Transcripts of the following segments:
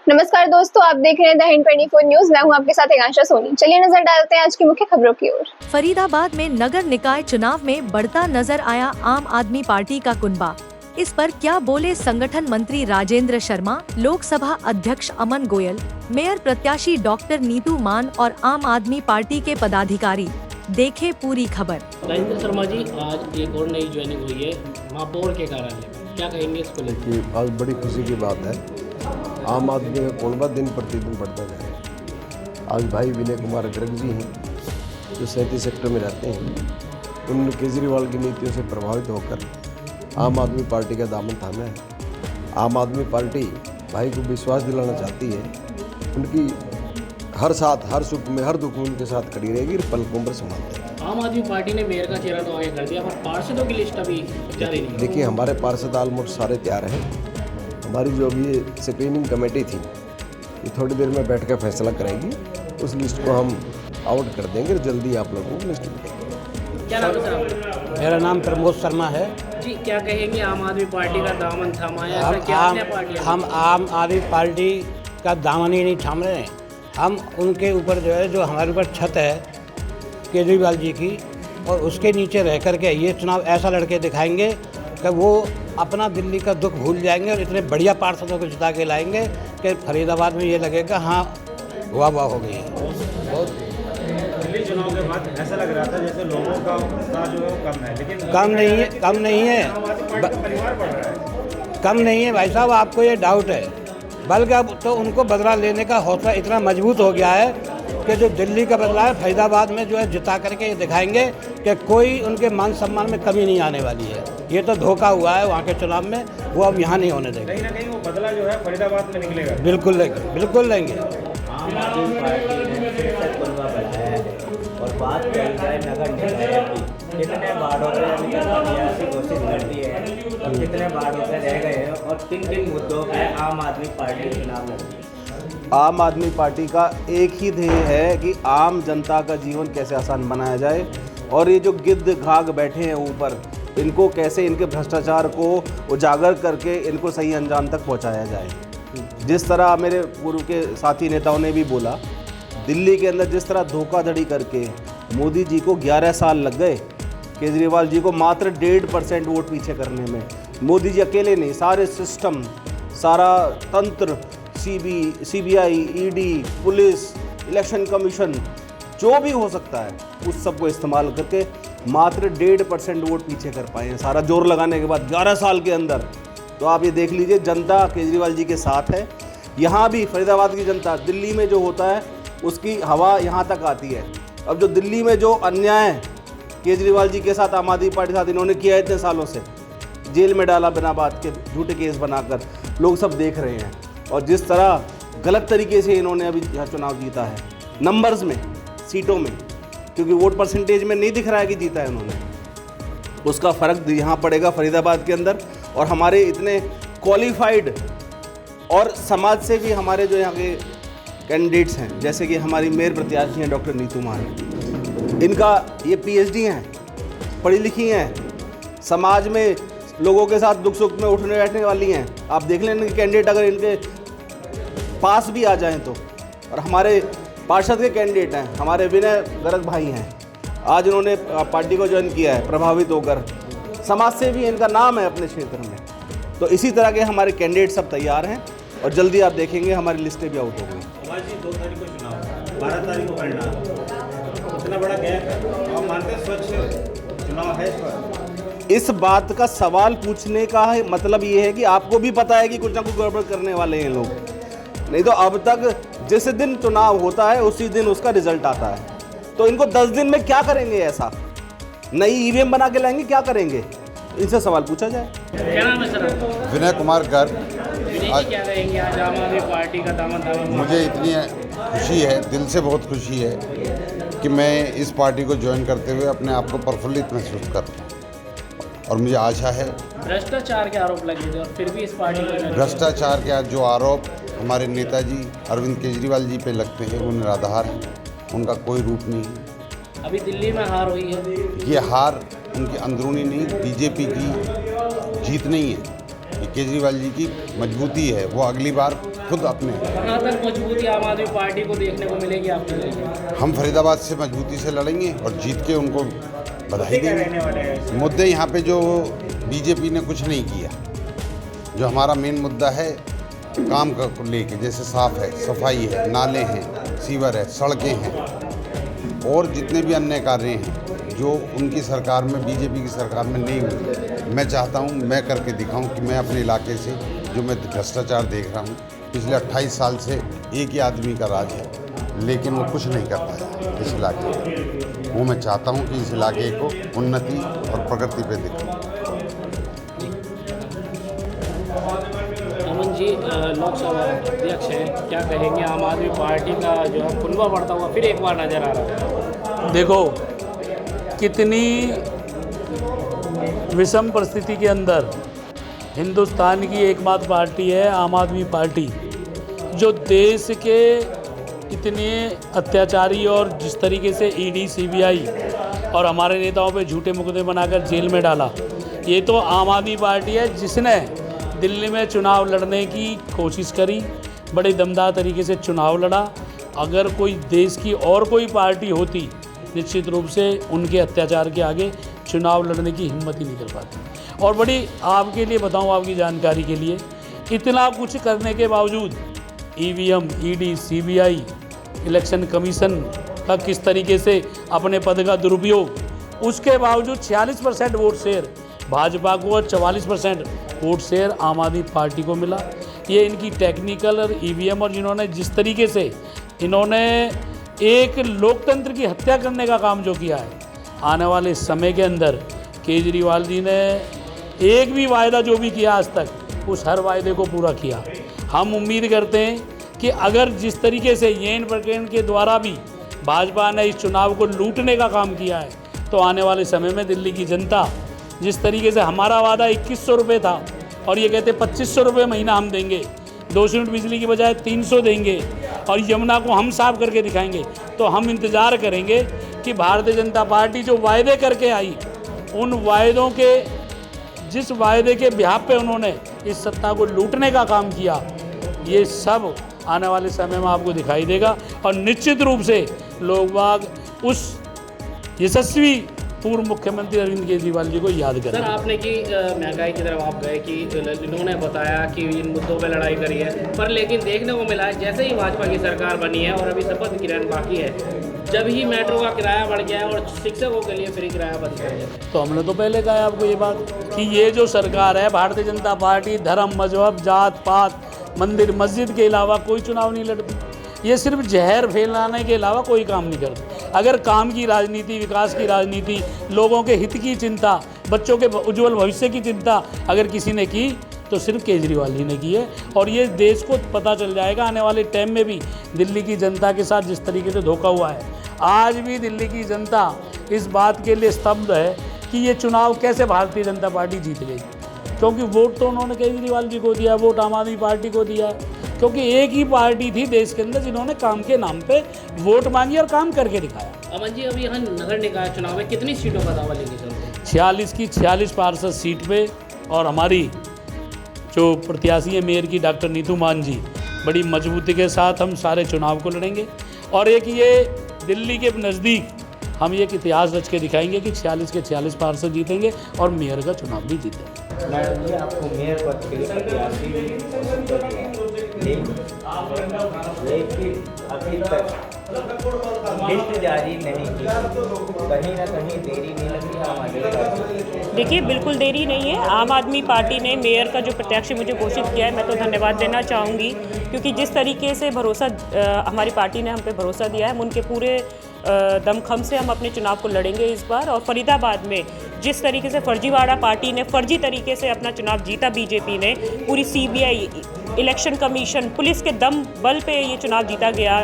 नमस्कार दोस्तों, आप देख रहे हैं द हिंद 24 न्यूज। मैं हूं आपके साथ आकांक्षा सोनी। चलिए नजर डालते हैं आज की मुख्य खबरों की ओर। फरीदाबाद में नगर निकाय चुनाव में बढ़ता नजर आया आम आदमी पार्टी का कुनबा। इस पर क्या बोले संगठन मंत्री राजेंद्र शर्मा, लोकसभा अध्यक्ष अमन गोयल, मेयर प्रत्याशी डॉक्टर नीतू मान और आम आदमी पार्टी के पदाधिकारी। देखे पूरी खबर। राजेंद्र शर्मा जी, आज एक और नई ज्वाइनिंग हुई है महापौर के कार्यालय में, क्या कहेंगे इसको लेकर? आज बड़ी खुशी की बात है। आम आदमी का कुनबा दिन प्रतिदिन बढ़ता जा रहा है। आज भाई विनय कुमार गर्ग जी हैं जो 37 सेक्टर में रहते हैं। उन्होंने केजरीवाल की नीतियों से प्रभावित होकर आम आदमी पार्टी का दामन थामा है। आम आदमी पार्टी भाई को विश्वास दिलाना चाहती है, उनकी हर साथ, हर सुख में, हर दुख में उनके साथ खड़ी रहेगी, पलकों पर संभालते हैं। आम आदमी पार्टी ने मेयर का चेहरा तो आगे कर दिया, पर पार्षदों की लिस्ट अभी जारी नहीं। देखिए, हमारे पार्षद ऑलमोस्ट सारे तैयार हैं। हमारी जो अभी स्क्रीनिंग कमेटी थी, ये थोड़ी देर में बैठ कर फैसला करेगी। उस लिस्ट को हम आउट कर देंगे, जल्दी आप लोगों को लिस्ट मिलेगी। क्या नाम है सर आपका? मेरा नाम प्रमोद शर्मा है जी, क्या कहेंगे? आम आदमी पार्टी का दामन थामा है, हम ऐसा क्या अन्य पार्टियां? हम आम आदमी पार्टी का दामन ही नहीं थाम रहे हैं। हम उनके ऊपर जो है, जो हमारे ऊपर छत है केजरीवाल जी की, और उसके नीचे रह कर के ये चुनाव ऐसा लड़के दिखाएंगे कि वो अपना दिल्ली का दुख भूल जाएंगे और इतने बढ़िया पार्षदों को जिता के लाएंगे कि फरीदाबाद में ये लगेगा हाँ वाह वाह हो गई है। बहुत दिल्ली चुनाव के बाद ऐसा लग रहा था जैसे लोगों का उत्साह जो है वो कम है, लेकिन कम नहीं है, कम नहीं है, परिवार बढ़ रहा है। कम नहीं है भाई साहब, आपको ये डाउट है। बल्कि अब तो उनको बदला लेने का हौसला इतना मजबूत हो गया है कि जो दिल्ली का बदला है फरीदाबाद में जो है जिता करके ये दिखाएंगे कि कोई उनके मान सम्मान में कमी नहीं आने वाली है। ये तो धोखा हुआ है वहाँ के चुनाव में, वो अब यहाँ नहीं होने देंगे। कहीं ना कहीं वो बदला जो है फरीदाबाद में निकलेगा। बिल्कुल लेंगे, बिल्कुल लेंगे। आम आदमी पार्टी ने फिर से कुनबा बनाया है और बात करी जाए नगर निकाय की, कितने वार्डों पर अभी तक प्रत्याशी घोषित कर दिए हैं और कितने वार्डों पर रह गए हैं और किन मुद्दों पर आम आदमी पार्टी चुनाव लड़ी है। आम आदमी पार्टी का एक ही ध्येय है कि आम जनता का जीवन कैसे आसान बनाया जाए, और ये जो गिद्ध घाघ बैठे हैं ऊपर, इनको कैसे, इनके भ्रष्टाचार को उजागर करके इनको सही अंजाम तक पहुंचाया जाए। जिस तरह मेरे पूर्व के साथी नेताओं ने भी बोला, दिल्ली के अंदर जिस तरह धोखाधड़ी करके मोदी जी को 11 साल लग गए, केजरीवाल जी को मात्र 1.5% वोट पीछे करने में। मोदी जी अकेले नहीं, सारे सिस्टम, सारा तंत्र, CBI, ED, police, election commission, जो भी हो सकता है उस सब को इस्तेमाल करके मात्र 1.5% वोट पीछे कर पाए हैं, सारा जोर लगाने के बाद 11 साल के अंदर। तो आप ये देख लीजिए, जनता केजरीवाल जी के साथ है। यहाँ भी फरीदाबाद की जनता, दिल्ली में जो होता है उसकी हवा यहाँ तक आती है। अब जो दिल्ली में जो अन्याय केजरीवाल जी के साथ, आम आदमी पार्टी के साथ इन्होंने किया है इतने सालों से, जेल में डाला बिना बात के, झूठे केस बनाकर, लोग सब देख रहे हैं। और जिस तरह गलत तरीके से इन्होंने अभी यह चुनाव जीता है, नंबर्स में, सीटों में, क्योंकि वोट परसेंटेज में नहीं दिख रहा है कि जीता है उन्होंने, उसका फ़र्क यहाँ पड़ेगा फरीदाबाद के अंदर। और हमारे इतने क्वालिफाइड और समाज से भी हमारे जो यहाँ के कैंडिडेट्स हैं, जैसे कि हमारी मेयर प्रत्याशी हैं डॉक्टर नीतू मान, इनका ये PhD हैं, पढ़ी लिखी हैं, समाज में लोगों के साथ दुख सुख में उठने बैठने वाली हैं। आप देख लें इनके कैंडिडेट अगर इनके पास भी आ जाएं तो। और हमारे पार्षद के कैंडिडेट हैं, हमारे विनय गर्ग भाई हैं, आज उन्होंने पार्टी को ज्वाइन किया है प्रभावित होकर। समाज से भी इनका नाम है अपने क्षेत्र में। तो इसी तरह के हमारे कैंडिडेट सब तैयार हैं और जल्दी आप देखेंगे हमारी लिस्टें भी आउट हो गई। 2 तारीख को चुनाव, 12 तारीख को परिणाम, इतना बड़ा गैप है। आप मानते हैं स्वच्छ चुनाव है इस पर? इस बात का सवाल पूछने का मतलब ये है कि आपको भी पता है कि कुछ ना कुछ गड़बड़ करने वाले हैं लोग। नहीं तो अब तक जिस दिन चुनाव होता है उसी दिन उसका रिजल्ट आता है। तो इनको 10 दिन में क्या करेंगे? ऐसा नई EVM बना के लाएंगे? क्या करेंगे? इनसे सवाल पूछा जाए। क्या नाम है सर आपका? विनय कुमार गर्ग। विनय जी, क्या कहेंगे? आज आम आदमी पार्टी का दामन थामा। मुझे इतनी खुशी है, दिल से बहुत खुशी है कि मैं इस पार्टी को ज्वाइन करते हुए अपने आप को प्रफुल्लित महसूस करता हूँ। और मुझे आशा है, भ्रष्टाचार के आरोप लगे थे और फिर भी इस पार्टी को, भ्रष्टाचार के जो आरोप हमारे नेताजी अरविंद केजरीवाल जी पे लगते हैं वो निराधार हैं, उनका कोई रूप नहीं है। अभी दिल्ली में हार हुई है, ये हार उनकी अंदरूनी नहीं, बीजेपी की जीत नहीं है, ये केजरीवाल जी की मजबूती है। वो अगली बार खुद अपने। कहाँ तक मजबूती आम आदमी पार्टी को देखने को मिलेगी आपके लिए? हम फरीदाबाद से मजबूती से लड़ेंगे और जीत के उनको बधाई देंगे। मुद्दे यहाँ पे जो बीजेपी ने कुछ नहीं किया, जो हमारा मेन मुद्दा है काम को लेके, जैसे साफ है, सफाई है, नाले हैं, सीवर है, सड़कें हैं और जितने भी अन्य कार्य हैं जो उनकी सरकार में, बीजेपी की सरकार में नहीं हुए, मैं चाहता हूँ मैं करके दिखाऊं कि मैं अपने इलाके से जो मैं भ्रष्टाचार देख रहा हूँ पिछले 28 साल से एक ही आदमी का राज है, लेकिन वो कुछ नहीं कर पाया इस इलाके में। वो मैं चाहता हूँ कि इस इलाके को उन्नति और प्रगति पे दिखाऊं। अमन जी, लोकसभा अध्यक्ष हैं, क्या कहेंगे? आम आदमी पार्टी का जो है कुनबा बढ़ता हुआ फिर एक बार नजर आ रहा है। देखो कितनी विषम परिस्थिति के अंदर हिंदुस्तान की एकमात्र पार्टी है आम आदमी पार्टी, जो देश के इतने अत्याचारी और जिस तरीके से ईडी, सीबीआई और हमारे नेताओं पे झूठे मुकदमे बनाकर जेल में डाला, ये तो आम आदमी पार्टी है जिसने दिल्ली में चुनाव लड़ने की कोशिश करी, बड़े दमदार तरीके से चुनाव लड़ा। अगर कोई देश की और कोई पार्टी होती, निश्चित रूप से उनके अत्याचार के आगे चुनाव लड़ने की हिम्मत ही निकल पाती। और बड़ी आपके लिए बताऊं, आपकी जानकारी के लिए, इतना कुछ करने के बावजूद EVM, ED, CBI, election commission का किस तरीके से अपने पद का दुरुपयोग, उसके बावजूद 46% वोट शेयर भाजपा को और 44% वोट शेयर आम आदमी पार्टी को मिला। ये इनकी टेक्निकल और ईवीएम और जिन्होंने जिस तरीके से इन्होंने एक लोकतंत्र की हत्या करने का काम जो किया है, आने वाले समय के अंदर केजरीवाल जी ने एक भी वायदा जो भी किया आज तक, उस हर वायदे को पूरा किया। हम उम्मीद करते हैं कि अगर जिस तरीके से येन प्रकरण के द्वारा भी भाजपा ने इस चुनाव को लूटने का काम किया है, तो आने वाले समय में दिल्ली की जनता, जिस तरीके से हमारा वादा 2100 रुपये था और ये कहते 2500 रुपये महीना हम देंगे, 200 यूनिट बिजली की बजाय 300 देंगे और यमुना को हम साफ करके दिखाएंगे, तो हम इंतज़ार करेंगे कि भारतीय जनता पार्टी जो वायदे करके आई, उन वायदों के, जिस वायदे के बिहाफ पे उन्होंने इस सत्ता को लूटने का काम किया, ये सब आने वाले समय में आपको दिखाई देगा। और निश्चित रूप से लोग बाग उस यशस्वी पूर्व मुख्यमंत्री अरविंद केजरीवाल जी को याद करें। सर, आपने कि महंगाई की तरफ आप गए कि इन्होंने बताया कि इन मुद्दों पे लड़ाई करी है, पर लेकिन देखने को मिला है जैसे ही भाजपा की सरकार बनी है और अभी शपथ ग्रहण बाकी है, जब ही मेट्रो का किराया बढ़ गया है और शिक्षकों के लिए फ्री किराया बंद कर दिया। तो हमने तो पहले कहा है आपको ये बात कि ये जो सरकार है, भारतीय जनता पार्टी धर्म, मजहब, जात पात, मंदिर मस्जिद के अलावा कोई चुनाव नहीं लड़ती। ये सिर्फ जहर फैलाने के अलावा कोई काम नहीं करती। अगर काम की राजनीति, विकास की राजनीति, लोगों के हित की चिंता, बच्चों के उज्जवल भविष्य की चिंता अगर किसी ने की, तो सिर्फ केजरीवाल जी ने की है। और ये देश को पता चल जाएगा आने वाले टाइम में भी दिल्ली की जनता के साथ जिस तरीके से धोखा हुआ है। आज भी दिल्ली की जनता इस बात के लिए स्तब्ध है कि ये चुनाव कैसे भारतीय जनता पार्टी जीत गई, क्योंकि वोट तो उन्होंने केजरीवाल जी को दिया, वोट आम आदमी पार्टी को दिया, क्योंकि एक ही पार्टी थी देश के अंदर जिन्होंने काम के नाम पे वोट मांगी और काम करके दिखाया। अमन जी, अभी यहाँ नगर निकाय चुनाव में कितनी सीटों का दावा लेंगे सर? 46 की 46 पार्षद सीट पे, और हमारी जो प्रत्याशी है मेयर की डॉक्टर नीतू मान जी, बड़ी मजबूती के साथ हम सारे चुनाव को लड़ेंगे। और एक ये दिल्ली के नज़दीक हम एक इतिहास रच के दिखाएंगे कि 46 के 46 पार्षद जीतेंगे और मेयर का चुनाव भी जीतेंगे। मैडम जी, आपको मेयर पद के लिए प्रत्याशी लेकिन अभी तक लिस्ट जारी नहीं की, कहीं ना कहीं देरी नहीं लगी आम आदमी पार्टी? देखिए, बिल्कुल देरी नहीं है। आम आदमी पार्टी ने मेयर का जो प्रत्याशी मुझे घोषित किया है, मैं तो धन्यवाद देना चाहूँगी, क्योंकि जिस तरीके से भरोसा हमारी पार्टी ने हम पे भरोसा दिया है, हम उनके पूरे दमखम से हम अपने चुनाव को लड़ेंगे इस बार। और फरीदाबाद में जिस तरीके से फर्जीवाड़ा पार्टी ने फर्जी तरीके से अपना चुनाव जीता, बीजेपी ने, पूरी सीबीआई, इलेक्शन कमीशन, पुलिस के दम बल पे ये चुनाव जीता गया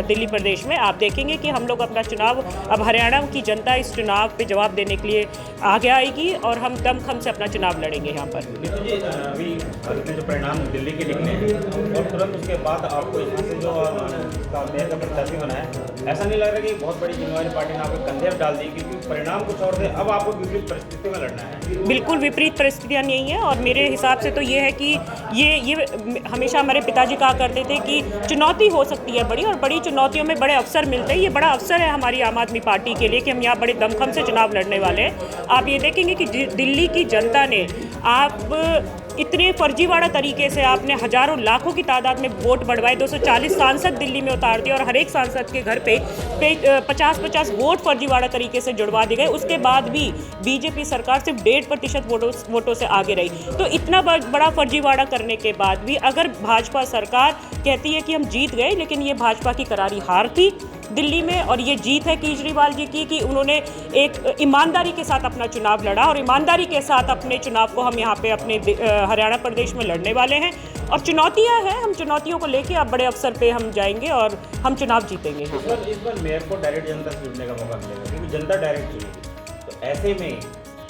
दिल्ली प्रदेश में। आप देखेंगे कि हम लोग अपना चुनाव, अब हरियाणा की जनता इस चुनाव पे जवाब देने के लिए आगे आएगी और हम दमखम से अपना चुनाव लड़ेंगे यहाँ पर। नीतू जी, अभी भारत में जो परिणाम दिल्ली के निकले हैं और तुरंत उसके बाद आपको यहाँ से जो मेयर का प्रत्याशी बनाया, ऐसा नहीं लग रहा कि बहुत बड़ी जिम्मेवारी पार्टी ने आपके कंधे पर डाल दी, क्योंकि परिणाम कुछ और थे, अब आपको विपरीत परिस्थिति में लड़ना है। बिल्कुल विपरीत परिस्थितियाँ नहीं है, और मेरे हिसाब से तो ये है कि ये हमेशा हमारे पिताजी कहा करते थे कि चुनौती हो सकती है बड़ी, और बड़ी चुनौतियों में बड़े अवसर मिलते हैं। ये बड़ा अवसर है हमारी आम आदमी पार्टी के लिए कि हम यहाँ बड़े दमखम से चुनाव लड़ने वाले हैं। आप ये देखेंगे कि दिल्ली की जनता ने इतने फर्जीवाड़ा तरीके से आपने हजारों लाखों की तादाद में वोट बढ़वाए, 240 सांसद दिल्ली में उतार दिए, और हर एक सांसद के घर पे 50-50 वोट फर्जीवाड़ा तरीके से जुड़वा दिए गए। उसके बाद भी बीजेपी सरकार सिर्फ 1.5% वोटों से आगे रही। तो इतना बड़ा फर्जीवाड़ा करने के बाद भी अगर भाजपा सरकार कहती है कि हम जीत गए, लेकिन ये भाजपा की करारी हार थी दिल्ली में, और ये जीत है केजरीवाल जी की कि उन्होंने एक ईमानदारी के साथ अपना चुनाव लड़ा, और ईमानदारी के साथ अपने चुनाव को हम यहाँ पे अपने हरियाणा प्रदेश में लड़ने वाले हैं। और चुनौतियाँ हैं, हम चुनौतियों को लेके अब बड़े अवसर पे हम जाएंगे और हम चुनाव जीतेंगे। इस बार मेयर को डायरेक्ट जनता से जुड़ने का मौका मिलेगा, क्योंकि जनता डायरेक्ट चुनेगी। तो ऐसे में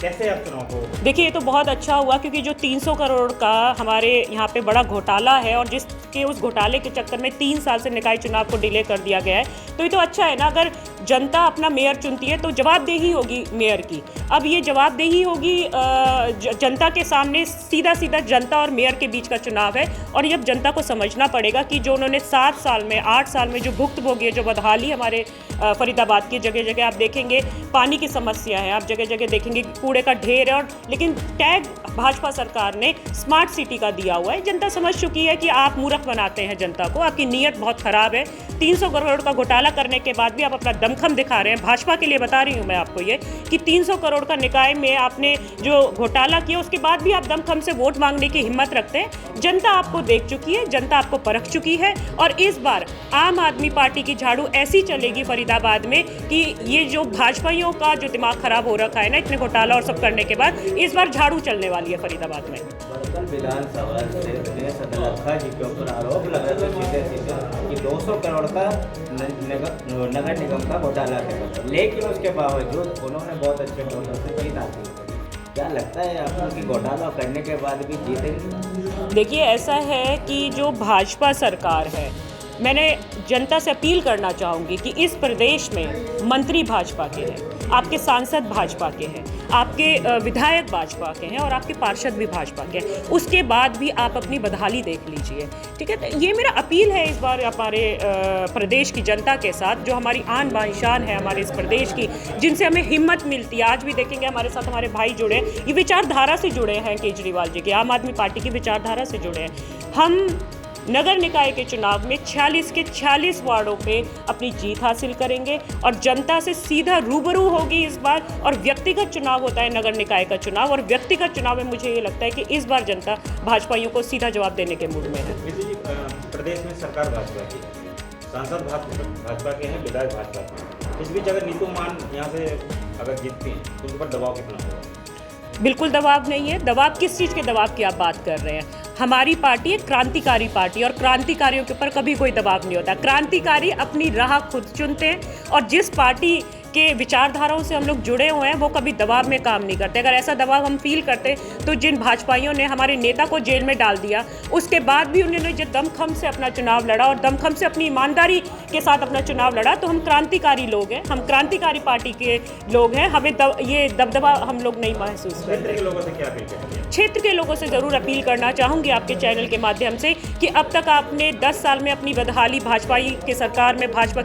कैसे आप चुनाव को देखिए, ये तो बहुत अच्छा हुआ, क्योंकि जो 300 करोड़ का हमारे यहाँ पे बड़ा घोटाला है, और जिसके उस घोटाले के चक्कर में 3 साल से निकाय चुनाव को डिले कर दिया गया है, तो ये तो अच्छा है ना। अगर जनता अपना मेयर चुनती है तो जवाबदेही होगी मेयर की। अब ये जवाबदेही होगी जनता के सामने, सीधा सीधा जनता और मेयर के बीच का चुनाव है। और ये अब जनता को समझना पड़ेगा कि जो उन्होंने 7 साल में 8 साल में जो भुक्तभोगी है, जो बदहाली हमारे फरीदाबाद की जगह जगह आप देखेंगे पानी की समस्या है, आप जगह जगह देखेंगे कूड़े का ढेर है, और लेकिन टैग भाजपा सरकार ने स्मार्ट सिटी का दिया हुआ है। जनता समझ चुकी है कि आप मूर्ख बनाते हैं जनता को, आपकी नीयत बहुत खराब है। 300 करोड़ का घोटाला करने के बाद भी आप अपना दमखम दिखा रहे हैं। भाजपा के लिए बता रही हूँ मैं आपको ये कि 300 करोड़ का निकाय में आपने जो घोटाला किया, उसके बाद भी आप दमखम से वोट मांगने की हिम्मत रखते हैं। जनता आपको देख चुकी है, जनता आपको परख चुकी है, और इस बार आम आदमी पार्टी की झाड़ू ऐसी चलेगी फरीदाबाद में कि ये जो भाजपाइयों का जो दिमाग खराब हो रखा है ना इतने घोटाला और सब करने के बाद, इस बार झाड़ू चलने वाली है फरीदाबाद में। बड़कल विधानसभा से दिनेश अदलखा जी के ऊपर आरोप लगा था सीधे कि 200 करोड़ का नगर निगम का घोटाला है, लेकिन उसके बावजूद उन्होंने बहुत अच्छे वोटों से जीत हासिल की। क्या लगता है आपको कि घोटाला करने के बाद भी जीतेंगे? देखिए, ऐसा है कि जो भाजपा सरकार है, मैंने जनता से अपील करना चाहूँगी कि इस प्रदेश में मंत्री भाजपा के हैं, आपके सांसद भाजपा के हैं, आपके विधायक भाजपा के हैं, और आपके पार्षद भी भाजपा के हैं। उसके बाद भी आप अपनी बदहाली देख लीजिए, ठीक है। तो ये मेरा अपील है इस बार हमारे प्रदेश की जनता के साथ, जो हमारी आन बान शान है हमारे इस प्रदेश की, जिनसे हमें हिम्मत मिलती है। आज भी देखेंगे हमारे साथ हमारे भाई जुड़े, ये विचारधारा से जुड़े हैं केजरीवाल जी के, आम आदमी पार्टी की विचारधारा से जुड़े हैं। हम नगर निकाय के चुनाव में 46 के 46 वार्डों पे अपनी जीत हासिल करेंगे, और जनता से सीधा रूबरू होगी इस बार। और व्यक्तिगत चुनाव होता है नगर निकाय का चुनाव, और व्यक्तिगत चुनाव में मुझे ये लगता है कि इस बार जनता भाजपाइयों को सीधा जवाब देने के मूड में है। प्रदेश में सरकार भाजपा की, सांसद भाजपा के हैं, विधायक भाजपा के, इस बीच अगर नीतू मान यहाँ से अगर जीतती हैं तो उन पर दबाव कितना होगा? बिल्कुल दबाव नहीं है। दबाव किस चीज़ के दबाव की आप बात कर रहे हैं? हमारी पार्टी एक क्रांतिकारी पार्टी, और क्रांतिकारियों के ऊपर कभी कोई दबाव नहीं होता। क्रांतिकारी अपनी राह खुद चुनते हैं, और जिस पार्टी के विचारधाराओं से हम लोग जुड़े हुए हैं वो कभी दबाव में काम नहीं करते। अगर ऐसा दबाव हम फील करते तो जिन भाजपाइयों ने हमारे नेता को जेल में डाल दिया, उसके बाद भी उन्होंने जो दमखम से अपना चुनाव लड़ा और दमखम से अपनी ईमानदारी के साथ अपना चुनाव लड़ा, तो हम क्रांतिकारी लोग हैं, हम क्रांतिकारी पार्टी के लोग हैं। हमें ये दबदबा हम लोग नहीं महसूस करते। क्षेत्र के लोगों से क्या अपील करेंगे? क्षेत्र के लोगों से ज़रूर अपील करना चाहूँगी आपके चैनल के माध्यम से कि अब तक आपने 10 साल में अपनी बदहाली भाजपा की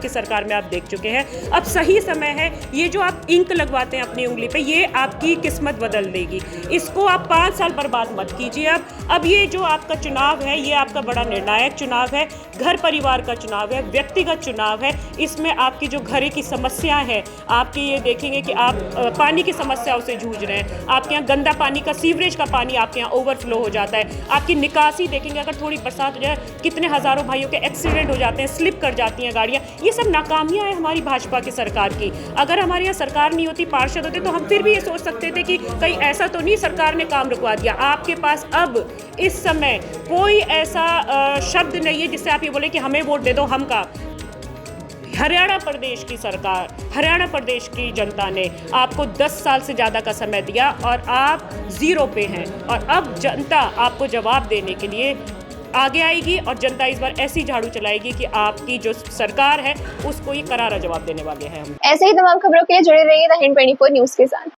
सरकार में आप देख चुके हैं। अब सही समय है, ये जो आप इंक लगवाते हैं अपनी उंगली पे, ये आपकी किस्मत बदल देगी। इसको आप 5 साल बर्बाद मत कीजिए। अब ये जो आपका चुनाव है, ये आपका बड़ा निर्णायक चुनाव है, घर परिवार का चुनाव है, व्यक्तिगत चुनाव है। इसमें आपकी जो घरे की समस्या है, आपकी ये देखेंगे कि आप पानी की समस्याओं से जूझ रहे हैं। आपके यहाँ गंदा पानी का, सीवरेज का पानी आपके यहाँ ओवरफ्लो हो जाता है। आपकी निकासी देखेंगे, अगर थोड़ी बरसात हो जाए कितने हज़ारों भाइयों के एक्सीडेंट हो जाते हैं, स्लिप कर जाती हैं गाड़ियाँ। ये सब नाकामियाँ हैं हमारी भाजपा की सरकार की। अगर हमारे यहाँ सरकार नहीं होती, पार्षद होते, तो हम फिर भी ये सोच सकते थे कि कहीं ऐसा तो नहीं सरकार ने काम रुकवा दिया। आपके पास अब इस समय कोई ऐसा शब्द नहीं है जिससे आप ये बोले कि हमें वोट दे दो, हम का। हरियाणा प्रदेश की सरकार, हरियाणा प्रदेश की जनता ने आपको 10 साल से ज़्यादा का समय दिया, और आप ज़ीरो पे हैं। और अब जनता आपको जवाब देने के लिए आगे आएगी, और जनता इस बार ऐसी झाड़ू चलाएगी कि आपकी जो सरकार है उसको ये करारा जवाब देने वाले हैं हम। ऐसे ही तमाम खबरों के लिए जुड़े रहिए द हिंद 24 न्यूज़ के साथ।